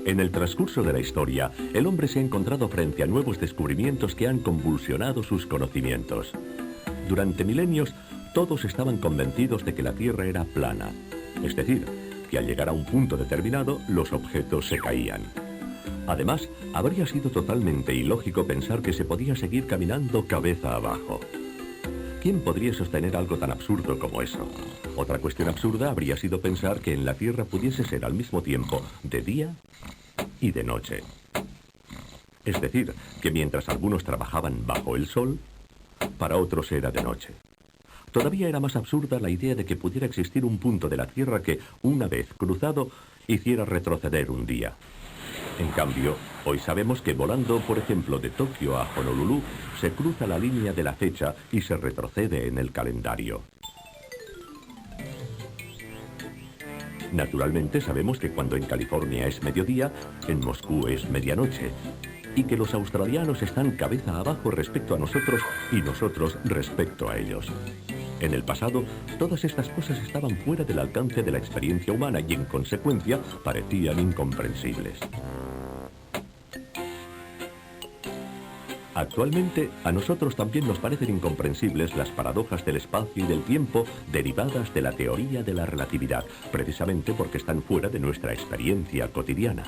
En el transcurso de la historia, el hombre se ha encontrado frente a nuevos descubrimientos que han convulsionado sus conocimientos. Durante milenios, todos estaban convencidos de que la Tierra era plana, es decir, que al llegar a un punto determinado, los objetos se caían. Además, habría sido totalmente ilógico pensar que se podía seguir caminando cabeza abajo. ¿Quién podría sostener algo tan absurdo como eso? Otra cuestión absurda habría sido pensar que en la Tierra pudiese ser al mismo tiempo de día y de noche. Es decir, que mientras algunos trabajaban bajo el sol, para otros era de noche. Todavía era más absurda la idea de que pudiera existir un punto de la Tierra que, una vez cruzado, hiciera retroceder un día. En cambio, hoy sabemos que volando, por ejemplo, de Tokio a Honolulu, se cruza la línea de la fecha y se retrocede en el calendario. Naturalmente sabemos que cuando en California es mediodía, en Moscú es medianoche, y que los australianos están cabeza abajo respecto a nosotros y nosotros respecto a ellos. En el pasado, todas estas cosas estaban fuera del alcance de la experiencia humana y, en consecuencia, parecían incomprensibles. Actualmente, a nosotros también nos parecen incomprensibles las paradojas del espacio y del tiempo derivadas de la teoría de la relatividad, precisamente porque están fuera de nuestra experiencia cotidiana.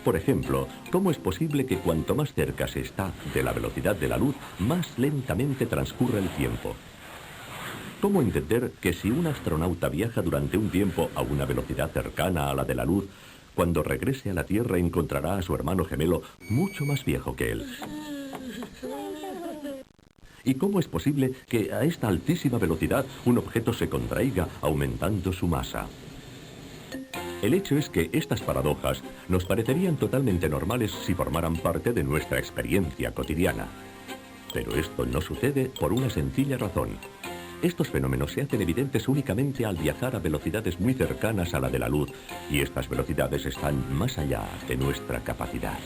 Por ejemplo, ¿cómo es posible que cuanto más cerca se está de la velocidad de la luz, más lentamente transcurra el tiempo? ¿Cómo entender que si un astronauta viaja durante un tiempo a una velocidad cercana a la de la luz, cuando regrese a la Tierra encontrará a su hermano gemelo mucho más viejo que él? ¿Y cómo es posible que a esta altísima velocidad un objeto se contraiga aumentando su masa? El hecho es que estas paradojas nos parecerían totalmente normales si formaran parte de nuestra experiencia cotidiana. Pero esto no sucede por una sencilla razón. Estos fenómenos se hacen evidentes únicamente al viajar a velocidades muy cercanas a la de la luz, y estas velocidades están más allá de nuestra capacidad.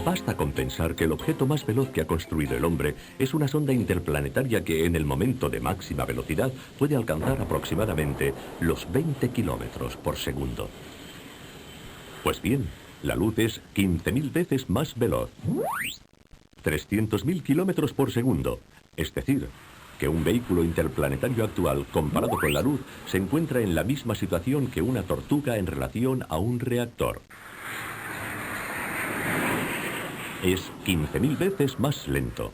Basta con pensar que el objeto más veloz que ha construido el hombre es una sonda interplanetaria que en el momento de máxima velocidad puede alcanzar aproximadamente los 20 kilómetros por segundo. Pues bien, la luz es 15.000 veces más veloz. 300.000 kilómetros por segundo, es decir, que un vehículo interplanetario actual, comparado con la luz, se encuentra en la misma situación que una tortuga en relación a un reactor. Es 15.000 veces más lento.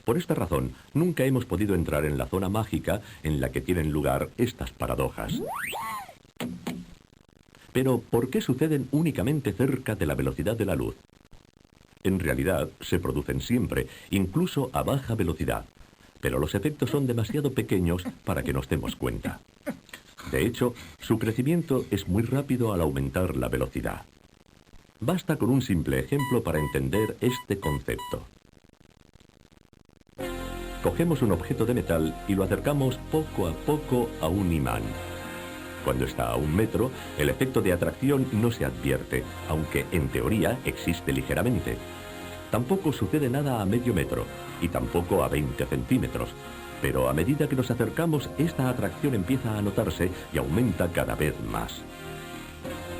Por esta razón, nunca hemos podido entrar en la zona mágica en la que tienen lugar estas paradojas. Pero, ¿por qué suceden únicamente cerca de la velocidad de la luz? En realidad, se producen siempre, incluso a baja velocidad, pero los efectos son demasiado pequeños para que nos demos cuenta. De hecho, su crecimiento es muy rápido al aumentar la velocidad. Basta con un simple ejemplo para entender este concepto. Cogemos un objeto de metal y lo acercamos poco a poco a un imán. Cuando está a 1 metro, el efecto de atracción no se advierte, aunque en teoría existe ligeramente. Tampoco sucede nada a medio metro, y tampoco a 20 centímetros. Pero a medida que nos acercamos, esta atracción empieza a notarse y aumenta cada vez más.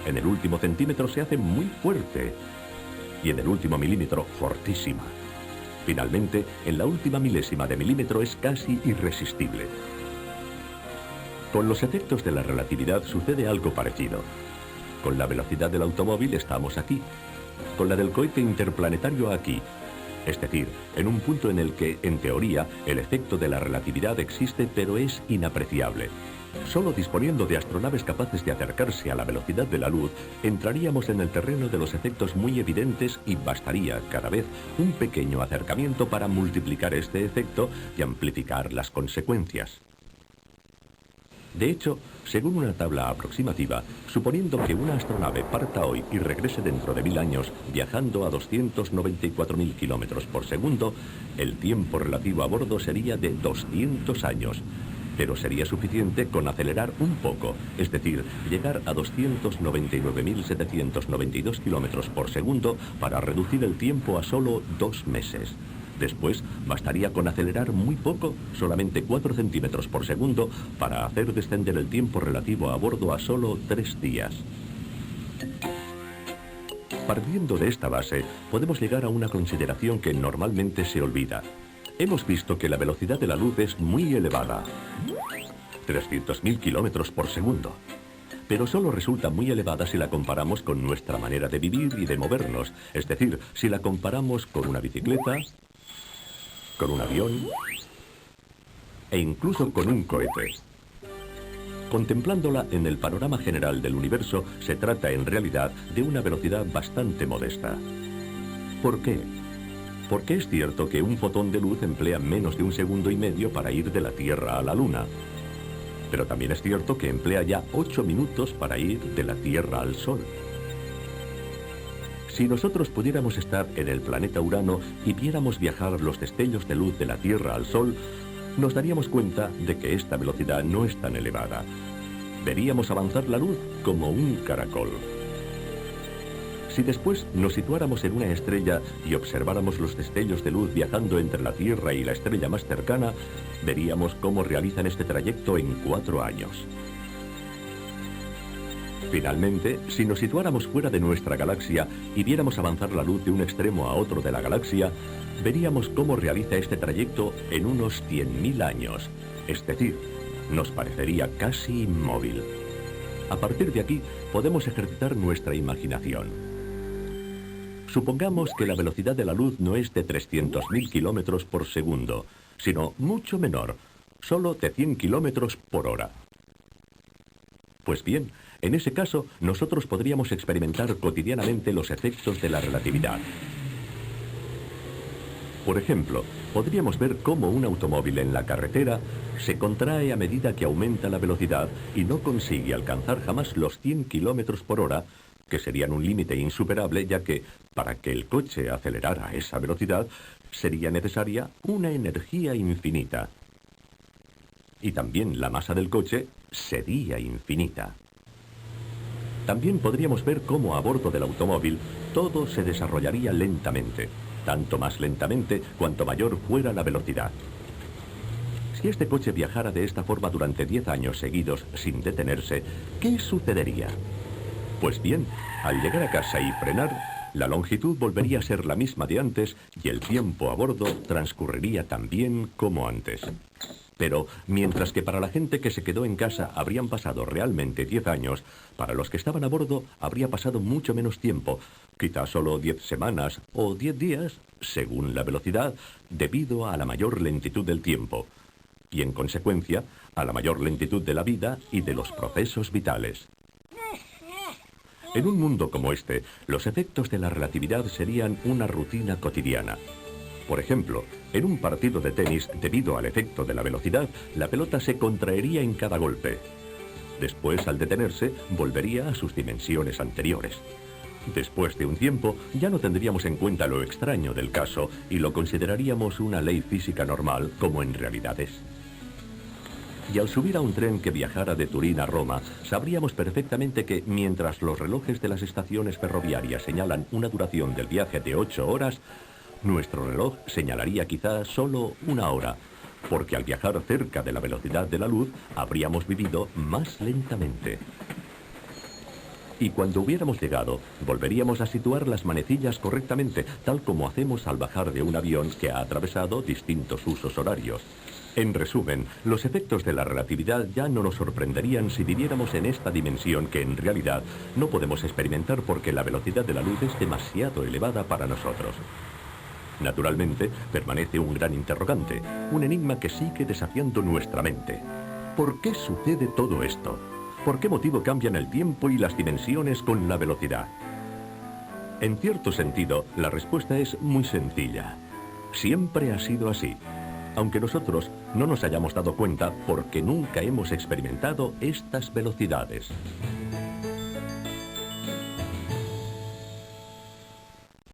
En el último centímetro se hace muy fuerte, y en el último milímetro, fortísima. Finalmente, en la última milésima de milímetro es casi irresistible. Con los efectos de la relatividad sucede algo parecido. Con la velocidad del automóvil estamos aquí, con la del cohete interplanetario aquí. Es decir, en un punto en el que, en teoría, el efecto de la relatividad existe, pero es inapreciable. Solo disponiendo de astronaves capaces de acercarse a la velocidad de la luz, entraríamos en el terreno de los efectos muy evidentes y bastaría, cada vez, un pequeño acercamiento para multiplicar este efecto y amplificar las consecuencias. De hecho, según una tabla aproximativa, suponiendo que una astronave parta hoy y regrese dentro de 1000 años, viajando a 294.000 kilómetros por segundo, el tiempo relativo a bordo sería de 200 años. Pero sería suficiente con acelerar un poco, es decir, llegar a 299.792 kilómetros por segundo para reducir el tiempo a solo 2 meses. Después, bastaría con acelerar muy poco, solamente 4 centímetros por segundo, para hacer descender el tiempo relativo a bordo a solo 3 días. Partiendo de esta base, podemos llegar a una consideración que normalmente se olvida. Hemos visto que la velocidad de la luz es muy elevada, 300.000 kilómetros por segundo. Pero solo resulta muy elevada si la comparamos con nuestra manera de vivir y de movernos. Es decir, si la comparamos con una bicicleta, con un avión e incluso con un cohete. Contemplándola en el panorama general del universo, se trata en realidad de una velocidad bastante modesta. ¿Por qué? Porque es cierto que un fotón de luz emplea menos de 1,5 segundos para ir de la Tierra a la Luna. Pero también es cierto que emplea ya 8 minutos para ir de la Tierra al Sol. Si nosotros pudiéramos estar en el planeta Urano y viéramos viajar los destellos de luz de la Tierra al Sol, nos daríamos cuenta de que esta velocidad no es tan elevada. Veríamos avanzar la luz como un caracol. Si después nos situáramos en una estrella y observáramos los destellos de luz viajando entre la Tierra y la estrella más cercana, veríamos cómo realizan este trayecto en 4 años. Finalmente, si nos situáramos fuera de nuestra galaxia y viéramos avanzar la luz de un extremo a otro de la galaxia, veríamos cómo realiza este trayecto en unos 100.000 años. Es decir, nos parecería casi inmóvil. A partir de aquí, podemos ejercitar nuestra imaginación. Supongamos que la velocidad de la luz no es de 300.000 kilómetros por segundo, sino mucho menor, solo de 100 kilómetros por hora. Pues bien, en ese caso, nosotros podríamos experimentar cotidianamente los efectos de la relatividad. Por ejemplo, podríamos ver cómo un automóvil en la carretera se contrae a medida que aumenta la velocidad y no consigue alcanzar jamás los 100 kilómetros por hora, que serían un límite insuperable, ya que, para que el coche acelerara a esa velocidad, sería necesaria una energía infinita. Y también la masa del coche sería infinita. También podríamos ver cómo a bordo del automóvil todo se desarrollaría lentamente, tanto más lentamente cuanto mayor fuera la velocidad. Si este coche viajara de esta forma durante 10 años seguidos sin detenerse, ¿qué sucedería? Pues bien, al llegar a casa y frenar, la longitud volvería a ser la misma de antes y el tiempo a bordo transcurriría tan bien como antes. Pero, mientras que para la gente que se quedó en casa habrían pasado realmente 10 años, para los que estaban a bordo habría pasado mucho menos tiempo, quizás solo 10 semanas o 10 días, según la velocidad, debido a la mayor lentitud del tiempo, y en consecuencia, a la mayor lentitud de la vida y de los procesos vitales. En un mundo como este, los efectos de la relatividad serían una rutina cotidiana. Por ejemplo, en un partido de tenis, debido al efecto de la velocidad, la pelota se contraería en cada golpe. Después, al detenerse, volvería a sus dimensiones anteriores. Después de un tiempo, ya no tendríamos en cuenta lo extraño del caso y lo consideraríamos una ley física normal, como en realidad es. Y al subir a un tren que viajara de Turín a Roma, sabríamos perfectamente que, mientras los relojes de las estaciones ferroviarias señalan una duración del viaje de 8 horas, nuestro reloj señalaría quizás solo 1 hora, porque al viajar cerca de la velocidad de la luz, habríamos vivido más lentamente. Y cuando hubiéramos llegado, volveríamos a situar las manecillas correctamente, tal como hacemos al bajar de un avión que ha atravesado distintos usos horarios. En resumen, los efectos de la relatividad ya no nos sorprenderían si viviéramos en esta dimensión que en realidad no podemos experimentar porque la velocidad de la luz es demasiado elevada para nosotros. Naturalmente, permanece un gran interrogante, un enigma que sigue desafiando nuestra mente. ¿Por qué sucede todo esto? ¿Por qué motivo cambian el tiempo y las dimensiones con la velocidad? En cierto sentido, la respuesta es muy sencilla. Siempre ha sido así, aunque nosotros no nos hayamos dado cuenta porque nunca hemos experimentado estas velocidades.